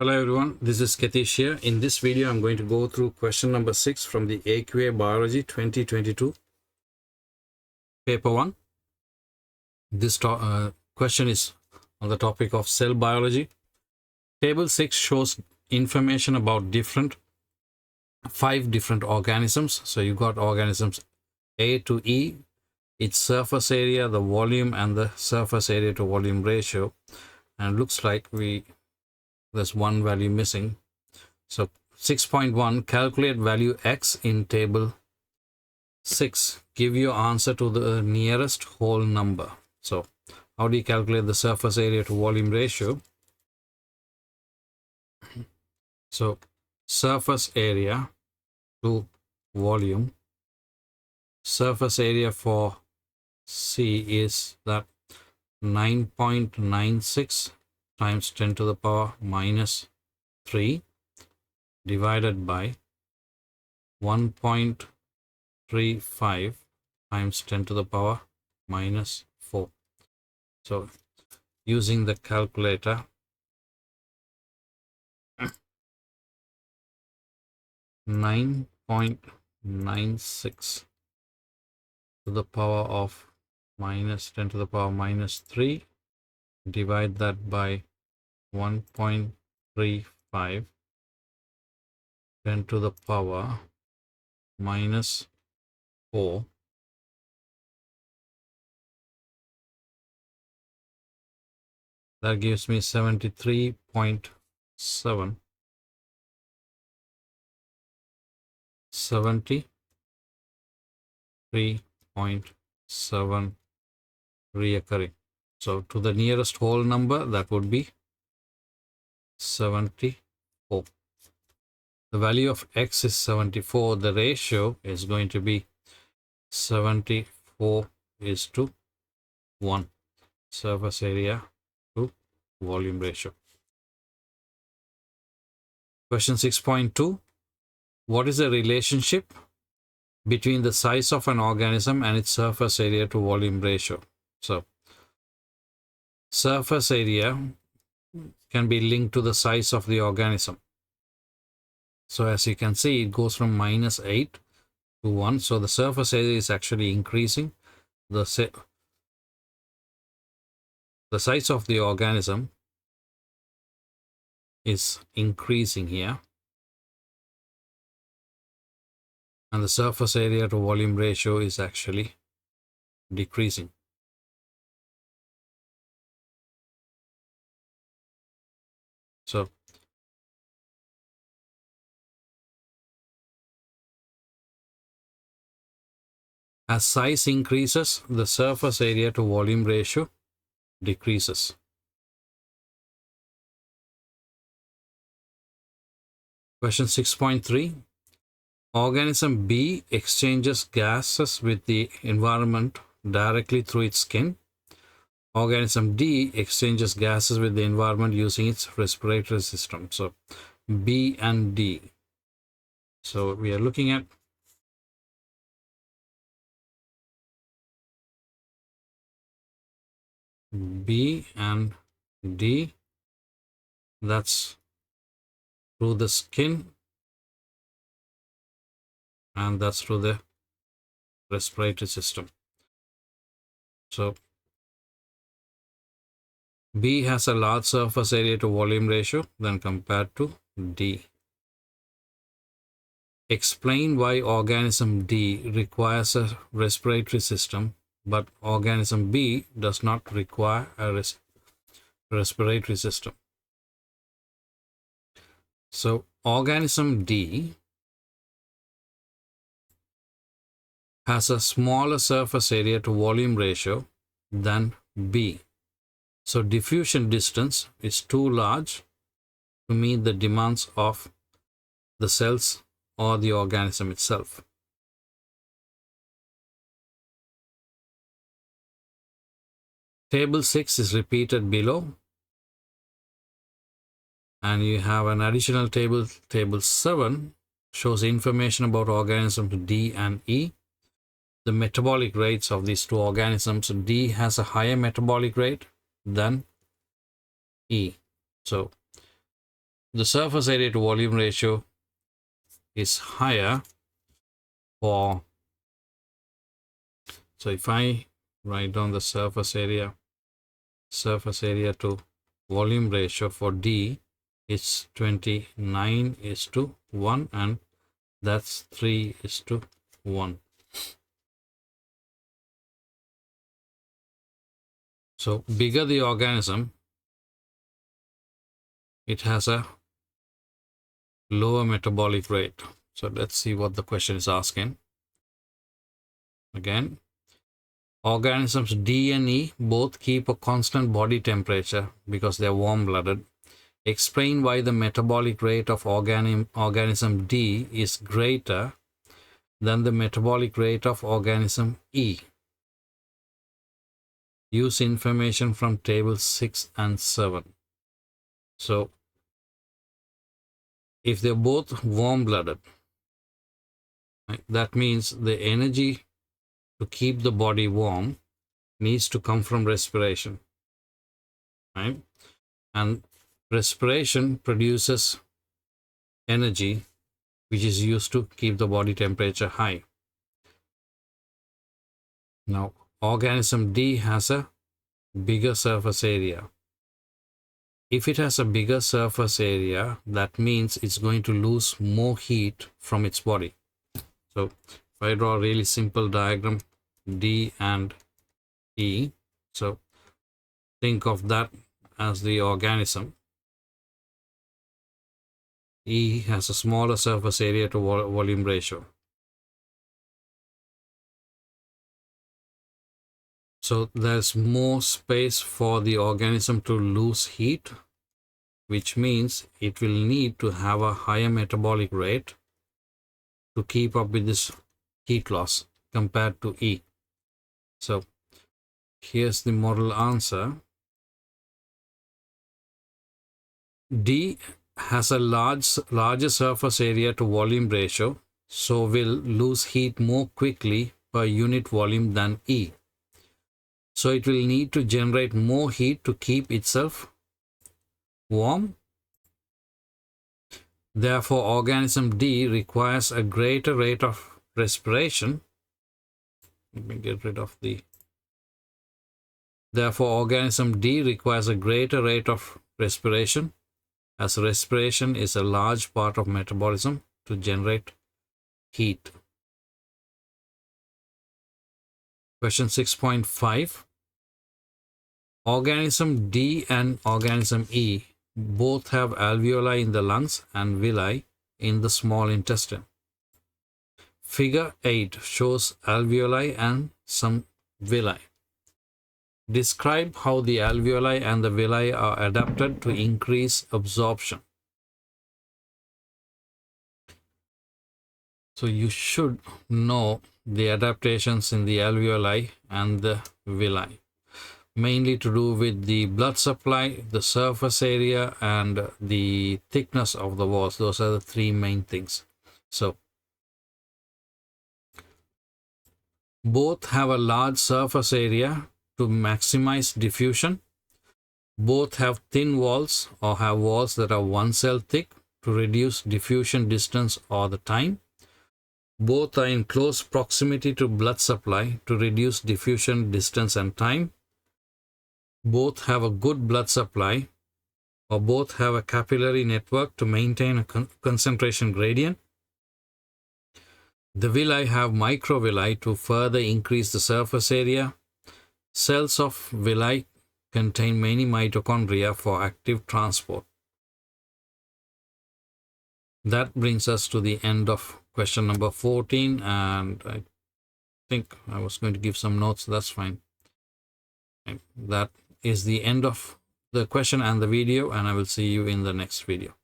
Hello everyone, this is Ketish here. In this video, I'm going to go through question number 6 from the AQA Biology 2022 Paper 1. This question is on the topic of cell biology. Table 6 shows information about 5 different organisms. So you got organisms A to E, its surface area, the volume, and the surface area to volume ratio. And it looks like there's one value missing. So 6.1, calculate value x in table 6. Give your answer to the nearest whole number. So how do you calculate the surface area to volume ratio? So surface area to volume. Surface area for C is that 9.96 times 10 to the power minus 3 divided by 1.35 times 10 to the power minus 4. So using the calculator, 9.96 to the power of minus 10 to the power minus 3, divide that by 1.35, 10 to the power minus 4, that gives me 73.7 reoccurring. So to the nearest whole number, that would be 74. The value of x is 74. The ratio is going to be 74:1. Surface area to volume ratio. Question 6.2. What is the relationship between the size of an organism and its surface area to volume ratio? So surface area can be linked to the size of the organism. So as you can see, it goes from minus 8 to 1. So the surface area is actually increasing. The size of the organism is increasing here. And the surface area to volume ratio is actually decreasing. So as size increases, the surface area to volume ratio decreases. Question 6.3. Organism B exchanges gases with the environment directly through its skin. Organism D exchanges gases with the environment using its respiratory system. So B and D. So we are looking at B and D. That's through the skin, and that's through the respiratory system. So B has a large surface area to volume ratio than compared to D. Explain why organism D requires a respiratory system, but organism B does not require a respiratory system. So organism D has a smaller surface area to volume ratio than B. So diffusion distance is too large to meet the demands of the cells or the organism itself. Table 6 is repeated below, and you have an additional table. Table 7 shows information about organisms D and E. The metabolic rates of these two organisms. D has a higher metabolic rate than E. So the surface area to volume ratio is higher for, so if I write down the surface area to volume ratio for D, it's 29:1, and that's 3:1. So bigger the organism, it has a lower metabolic rate. So let's see what the question is asking. Again, organisms D and E both keep a constant body temperature because they're warm-blooded. Explain why the metabolic rate of organism D is greater than the metabolic rate of organism E. Use information from tables 6 and 7. So if they're both warm-blooded, right, that means the energy to keep the body warm needs to come from respiration, right? And respiration produces energy which is used to keep the body temperature high. Now, organism D has a bigger surface area. If it has a bigger surface area, that means it's going to lose more heat from its body. So if I draw a really simple diagram, D and E, so think of that as the organism. E has a smaller surface area to volume ratio. So there's more space for the organism to lose heat, which means it will need to have a higher metabolic rate to keep up with this heat loss compared to E. So here's the model answer. D has a larger surface area to volume ratio, so will lose heat more quickly per unit volume than E. So it will need to generate more heat to keep itself warm. Therefore, organism D requires a greater rate of respiration. Let me get rid of the. Therefore, organism D requires a greater rate of respiration, as respiration is a large part of metabolism to generate heat. Question 6.5. Organism D and organism E both have alveoli in the lungs and villi in the small intestine. Figure 8 shows alveoli and some villi. Describe how the alveoli and the villi are adapted to increase absorption. So you should know the adaptations in the alveoli and the villi, mainly to do with the blood supply, the surface area, and the thickness of the walls. Those are the three main things. So both have a large surface area to maximize diffusion. Both have thin walls or have walls that are one cell thick to reduce diffusion distance or the time. Both are in close proximity to blood supply to reduce diffusion distance and time. Both have a good blood supply, or both have a capillary network to maintain a concentration gradient. The villi have microvilli to further increase the surface area. Cells of villi contain many mitochondria for active transport. That brings us to the end of question number 14, and I think I was going to give some notes. That's fine. That is the end of the question and the video, and I will see you in the next video.